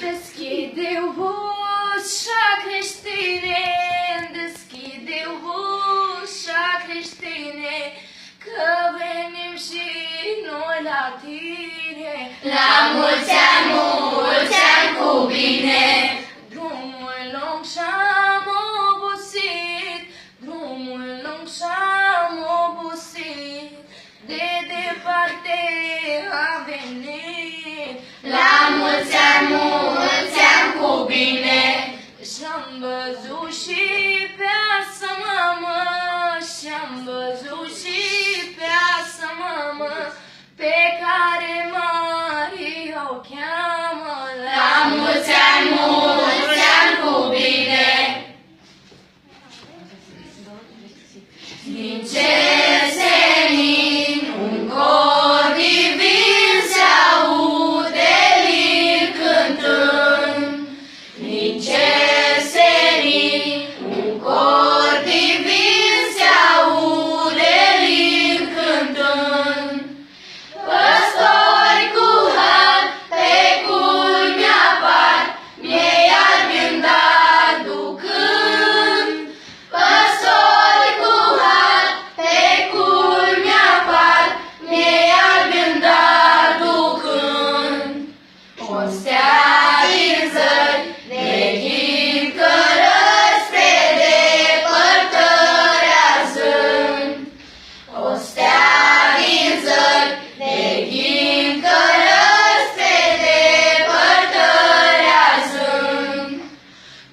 Deschide ușa, creștine, deschide ușa, creștine, că venim și noi la tine. La mulți ani cu bine. Drumul lung și-am obosit, drumul lung și-am obosit, de departe am venit. La mulți ani cu bine. Și-am văzut și pe asă mamă, și-am văzut și pe asă mamă, pe care Maria o cheamă. La mulți ani cu bine. Din cer senin un cor divin se aude lin cântând. Din cer senin un cor divin se aude lin cântând. Păstori cu har pe culmi apar, miei albi îndar ducând. Păstori cu har pe culmi apar, miei albi îndar ducând. O stea din zări de chin cărări spre depărtări arzând. O stea din zări de chin cărări spre depărtări arzând.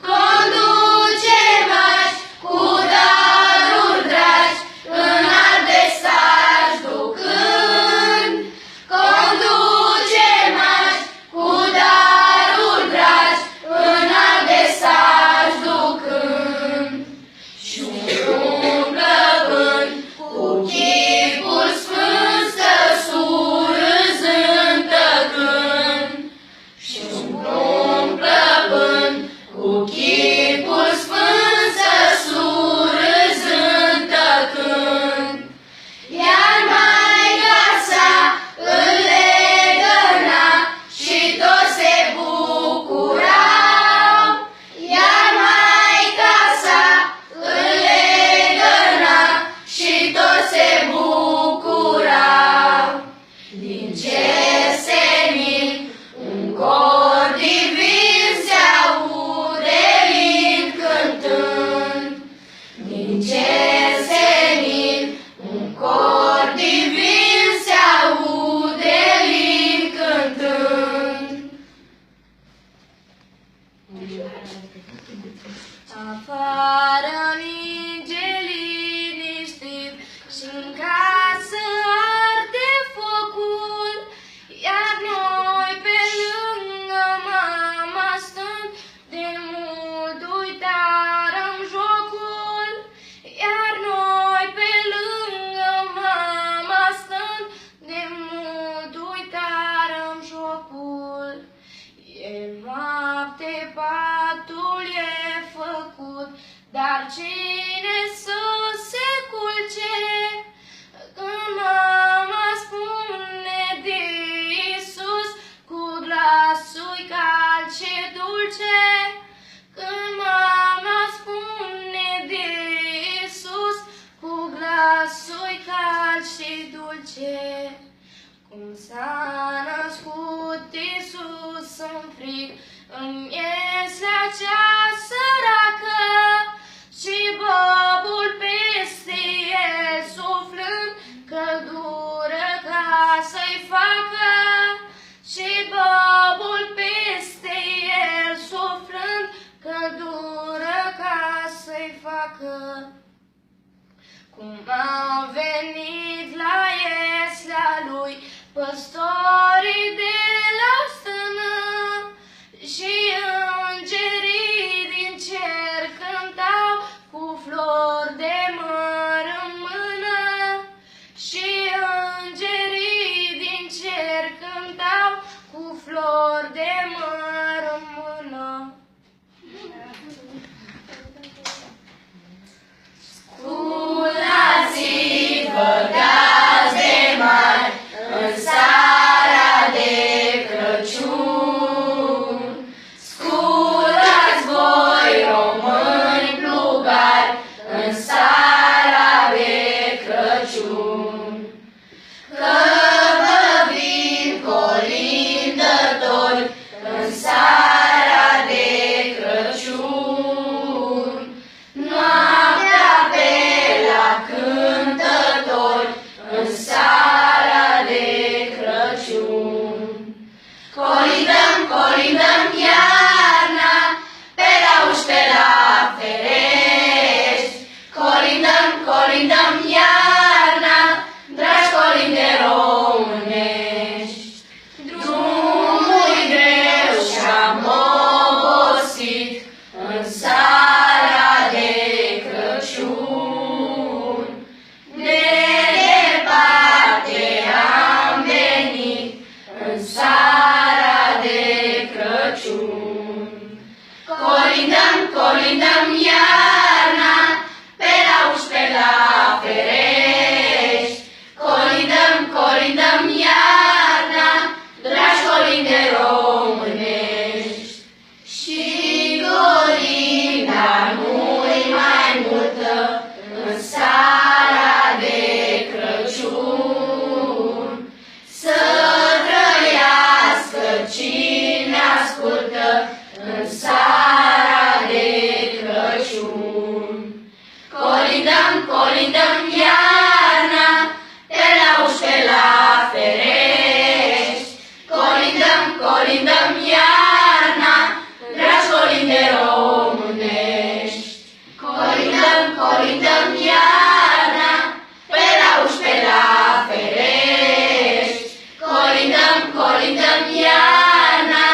Conduce mași cu daruri dragi, în adesaj ducând. Conduce mași cu daruri dragi, în adesaj ducând. Și-un drum plăpând cu chipul sfânt stă surâzând tăcând. Și-un drum plăpând cu chipul sfânt stă surâzând tăcând. Iar Maica sa îl legăna și toți se bucurau. Iar Maica sa îl legăna și toți se bucurau. Din cer senin un cor divin se aude lin cântând. Din cer senin un cor divin se aude lin cântând. Afară ninge liniștit și-n casă arde focul, iar noi pe lângă mama stând, de mult uitarăm jocul. Iar noi pe lângă mama stând, de mult uitarăm jocul. E noapte, patul e făcut, dar cine să se culce? Când mama spune de Iisus, cu glasul cald și dulce. Când mama spune de Iisus, cu glasul cald și dulce. Cum s-a născut Iisus în frig, în ieslea cea săracă, și bobul peste el suflând, căldură ca să-i facă. Și bobul peste el suflând, căldură ca să-i facă. Cum au venit la ieslea lui păstorii de la stână, și îngerii din cer cântau cu flori de măr în mână. Și îngerii din cer cântau cu flori de măr în mână. Sculați-vă, gaze mari, în seara de colindăm iarna,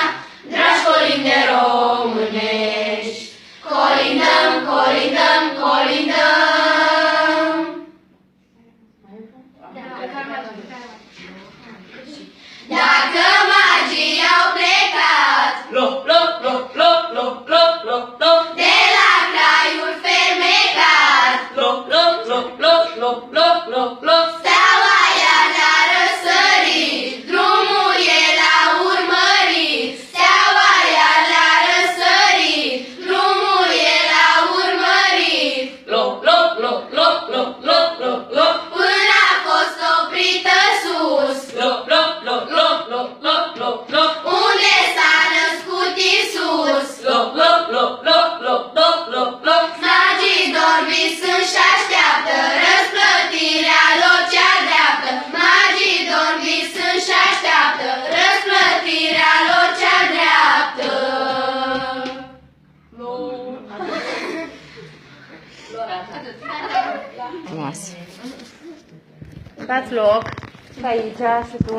dragi colinde românești. Colindăm, colindăm, colindăm. Dacă magii au plecat de la craiul fermecat, steaua iar le-a răsărit, drumul e la urmărit. Steaua iar le-a răsărit, drumul e la urmărit. Până a fost oprită sus, unde s-a născut Iisus. Magii dorm visând și-așteaptă răsplătirea lor cea dreaptă. Magii dorm visând și-așteaptă răsplătirea lor cea dreaptă. Frumos. Dați loc aici și tu.